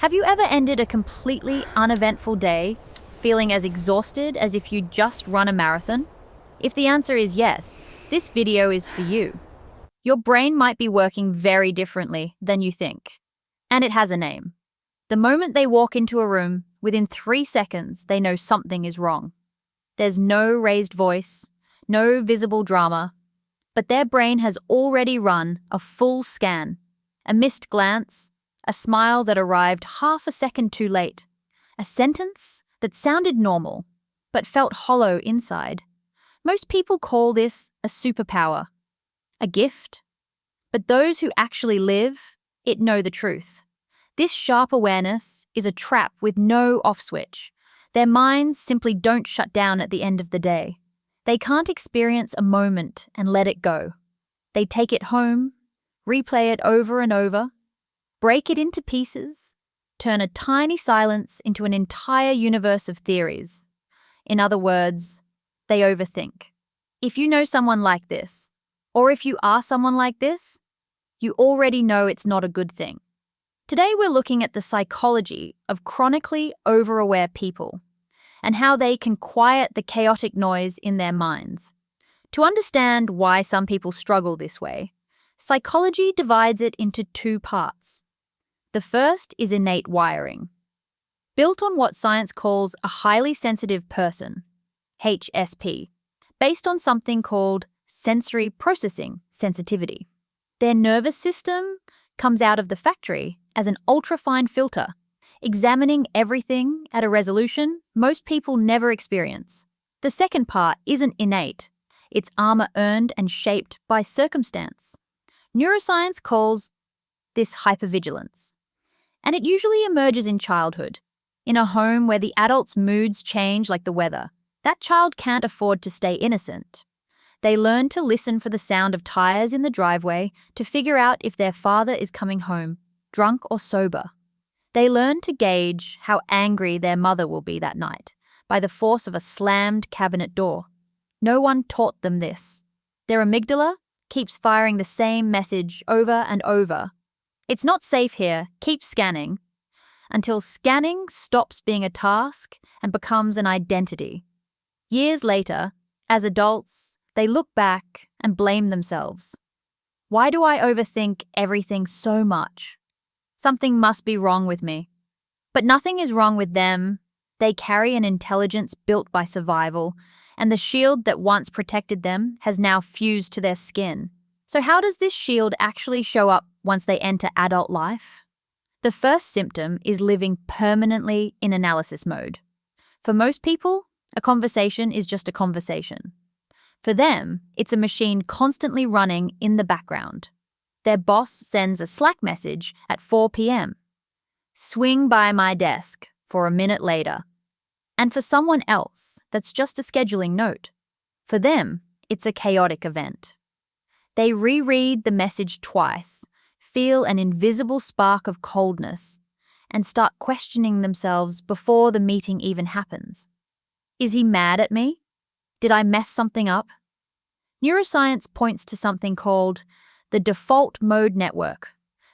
Have you ever ended a completely uneventful day feeling as exhausted as if you'd just run a marathon? If the answer is yes, this video is for you. Your brain might be working very differently than you think. And it has a name. The moment they walk into a room, within 3 seconds, they know something is wrong. There's no raised voice, no visible drama, but their brain has already run a full scan, a missed glance, a smile that arrived half a second too late, a sentence that sounded normal but felt hollow inside. Most people call this a superpower, a gift. But those who actually live it know the truth. This sharp awareness is a trap with no off switch. Their minds simply don't shut down at the end of the day. They can't experience a moment and let it go. They take it home, replay it over and over, break it into pieces, turn a tiny silence into an entire universe of theories. In other words, they overthink. If you know someone like this, or if you are someone like this, you already know it's not a good thing. Today we're looking at the psychology of chronically over-aware people and how they can quiet the chaotic noise in their minds. To understand why some people struggle this way, psychology divides it into 2 parts. The first is innate wiring. Built on what science calls a highly sensitive person, HSP, based on something called sensory processing sensitivity. Their nervous system comes out of the factory as an ultrafine filter, examining everything at a resolution most people never experience. The second part isn't innate. It's armor-earned and shaped by circumstance. Neuroscience calls this hypervigilance. And it usually emerges in childhood, in a home where the adult's moods change like the weather. That child can't afford to stay innocent. They learn to listen for the sound of tires in the driveway to figure out if their father is coming home, drunk or sober. They learn to gauge how angry their mother will be that night by the force of a slammed cabinet door. No one taught them this. Their amygdala keeps firing the same message over and over. It's not safe here, keep scanning, until scanning stops being a task and becomes an identity. Years later, as adults, they look back and blame themselves. Why do I overthink everything so much? Something must be wrong with me. But nothing is wrong with them. They carry an intelligence built by survival, and the shield that once protected them has now fused to their skin. So how does this shield actually show up once they enter adult life? The first symptom is living permanently in analysis mode. For most people, a conversation is just a conversation. For them, it's a machine constantly running in the background. Their boss sends a Slack message at 4 p.m. Swing by my desk for a minute later. And for someone else, that's just a scheduling note. For them, it's a chaotic event. They reread the message twice, feel an invisible spark of coldness, and start questioning themselves before the meeting even happens. Is he mad at me? Did I mess something up? Neuroscience points to something called the default mode network,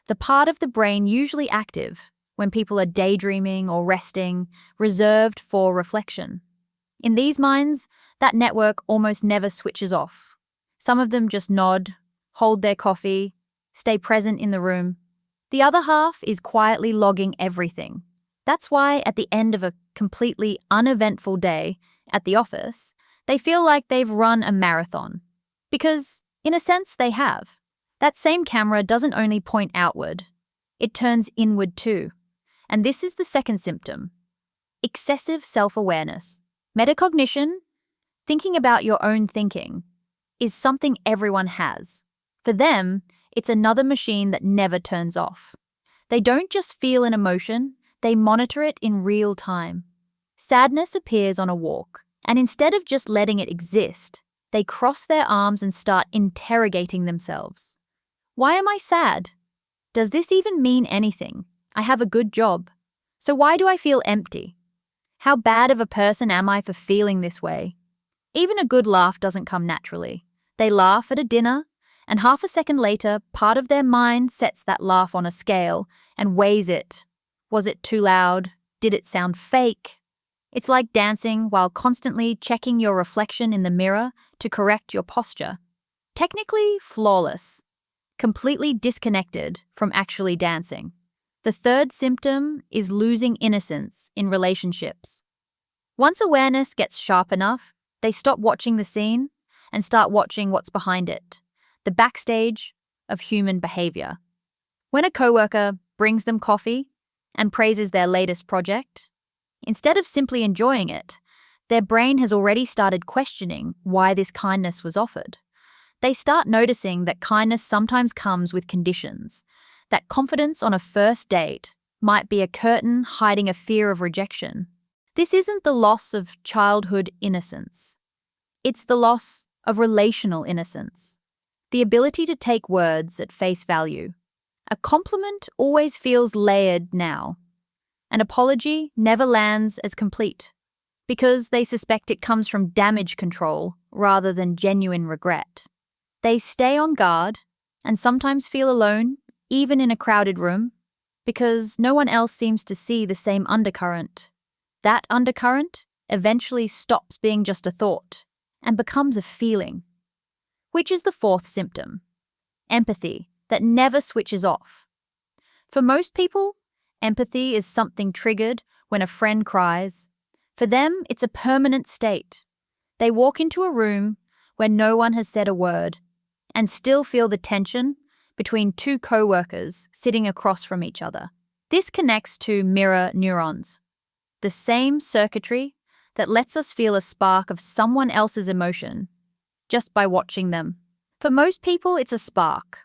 the part of the brain usually active when people are daydreaming or resting, reserved for reflection. In these minds, that network almost never switches off. Some of them just nod, hold their coffee, stay present in the room. The other half is quietly logging everything. That's why at the end of a completely uneventful day at the office, they feel like they've run a marathon. Because, in a sense, they have. That same camera doesn't only point outward, it turns inward too. And this is the second symptom: excessive self-awareness. Metacognition, thinking about your own thinking, is something everyone has. For them, it's another machine that never turns off. They don't just feel an emotion, they monitor it in real time. Sadness appears on a walk, and instead of just letting it exist, they cross their arms and start interrogating themselves. Why am I sad? Does this even mean anything? I have a good job. So why do I feel empty? How bad of a person am I for feeling this way? Even a good laugh doesn't come naturally. They laugh at a dinner, and half a second later, part of their mind sets that laugh on a scale and weighs it. Was it too loud? Did it sound fake? It's like dancing while constantly checking your reflection in the mirror to correct your posture. Technically flawless, completely disconnected from actually dancing. The third symptom is losing innocence in relationships. Once awareness gets sharp enough, they stop watching the scene and start watching what's behind it, the backstage of human behavior. When a coworker brings them coffee and praises their latest project, instead of simply enjoying it, their brain has already started questioning why this kindness was offered. They start noticing that kindness sometimes comes with conditions, that confidence on a first date might be a curtain hiding a fear of rejection. This isn't the loss of childhood innocence. It's the loss of relational innocence, the ability to take words at face value. A compliment always feels layered now. An apology never lands as complete, because they suspect it comes from damage control rather than genuine regret. They stay on guard and sometimes feel alone, even in a crowded room, because no one else seems to see the same undercurrent. That undercurrent eventually stops being just a thought and becomes a feeling, which is the fourth symptom, empathy that never switches off. For most people, empathy is something triggered when a friend cries. For them, it's a permanent state. They walk into a room where no one has said a word and still feel the tension between two co-workers sitting across from each other. This connects to mirror neurons, the same circuitry that lets us feel a spark of someone else's emotion just by watching them. For most people, it's a spark.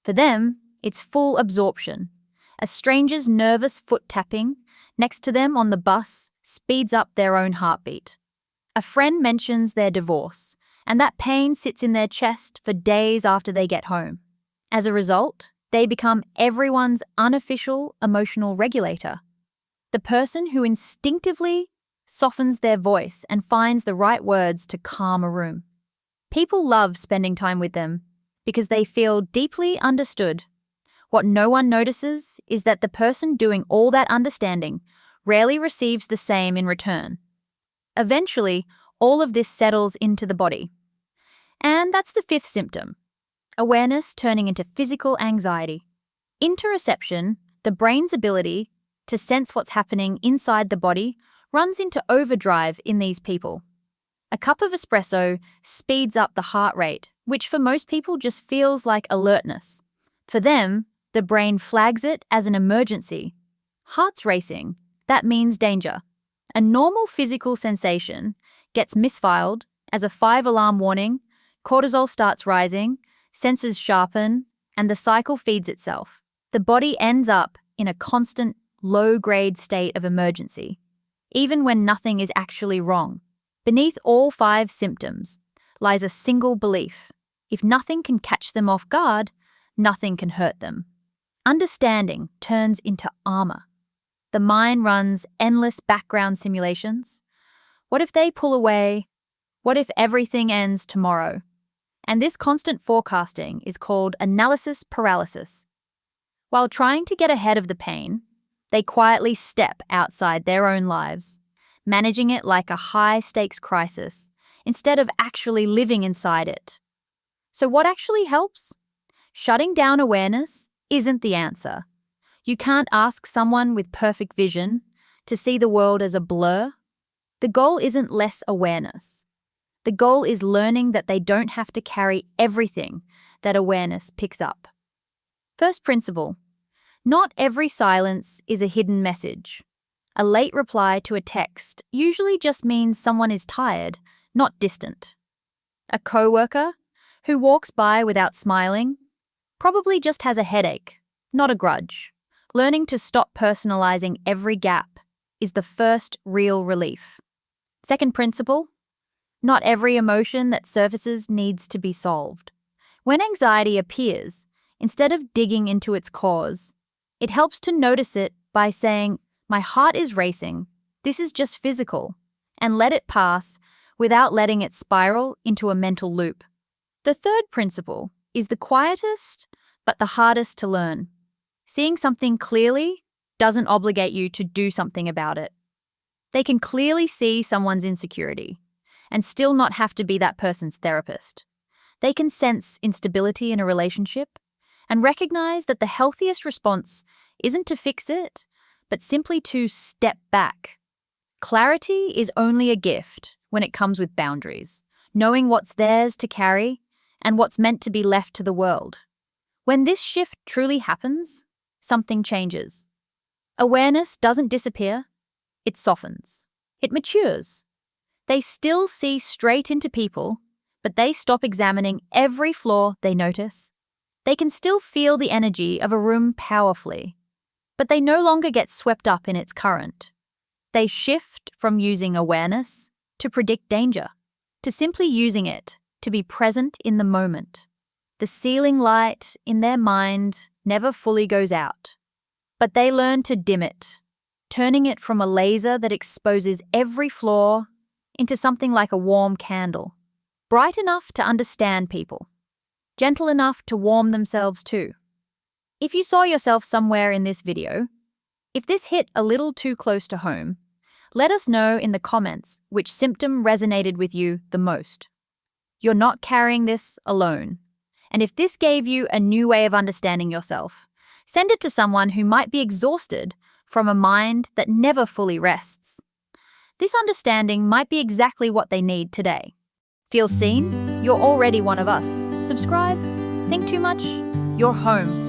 For them, it's full absorption. A stranger's nervous foot tapping next to them on the bus speeds up their own heartbeat. A friend mentions their divorce, and that pain sits in their chest for days after they get home. As a result, they become everyone's unofficial emotional regulator. The person who instinctively softens their voice and finds the right words to calm a room. People love spending time with them because they feel deeply understood. What no one notices is that the person doing all that understanding rarely receives the same in return. Eventually, all of this settles into the body. And that's the fifth symptom, awareness turning into physical anxiety. Interoception, the brain's ability to sense what's happening inside the body, runs into overdrive in these people. A cup of espresso speeds up the heart rate, which for most people just feels like alertness. For them, the brain flags it as an emergency. Heart's racing, that means danger. A normal physical sensation gets misfiled as a 5-alarm warning, cortisol starts rising, senses sharpen, and the cycle feeds itself. The body ends up in a constant, low-grade state of emergency, even when nothing is actually wrong. Beneath all 5 symptoms lies a single belief. If nothing can catch them off guard, nothing can hurt them. Understanding turns into armor. The mind runs endless background simulations. What if they pull away? What if everything ends tomorrow? And this constant forecasting is called analysis paralysis. While trying to get ahead of the pain, they quietly step outside their own lives, managing it like a high-stakes crisis instead of actually living inside it. So what actually helps? Shutting down awareness isn't the answer. You can't ask someone with perfect vision to see the world as a blur. The goal isn't less awareness. The goal is learning that they don't have to carry everything that awareness picks up. First principle: not every silence is a hidden message. A late reply to a text usually just means someone is tired, not distant. A coworker who walks by without smiling probably just has a headache, not a grudge. Learning to stop personalizing every gap is the first real relief. Second principle: not every emotion that surfaces needs to be solved. When anxiety appears, instead of digging into its cause, it helps to notice it by saying, "My heart is racing, this is just physical," and let it pass without letting it spiral into a mental loop. The third principle is the quietest but the hardest to learn. Seeing something clearly doesn't obligate you to do something about it. They can clearly see someone's insecurity and still not have to be that person's therapist. They can sense instability in a relationship and recognize that the healthiest response isn't to fix it, but simply to step back. Clarity is only a gift when it comes with boundaries, knowing what's theirs to carry and what's meant to be left to the world. When this shift truly happens, something changes. Awareness doesn't disappear, it softens. It matures. They still see straight into people, but they stop examining every flaw they notice. They can still feel the energy of a room powerfully, but they no longer get swept up in its current. They shift from using awareness to predict danger, to simply using it to be present in the moment. The ceiling light in their mind never fully goes out, but they learn to dim it, turning it from a laser that exposes every flaw into something like a warm candle, bright enough to understand people, gentle enough to warm themselves too. If you saw yourself somewhere in this video, if this hit a little too close to home, let us know in the comments which symptom resonated with you the most. You're not carrying this alone. And if this gave you a new way of understanding yourself, send it to someone who might be exhausted from a mind that never fully rests. This understanding might be exactly what they need today. Feel seen? You're already one of us. Subscribe? Think too much? You're home.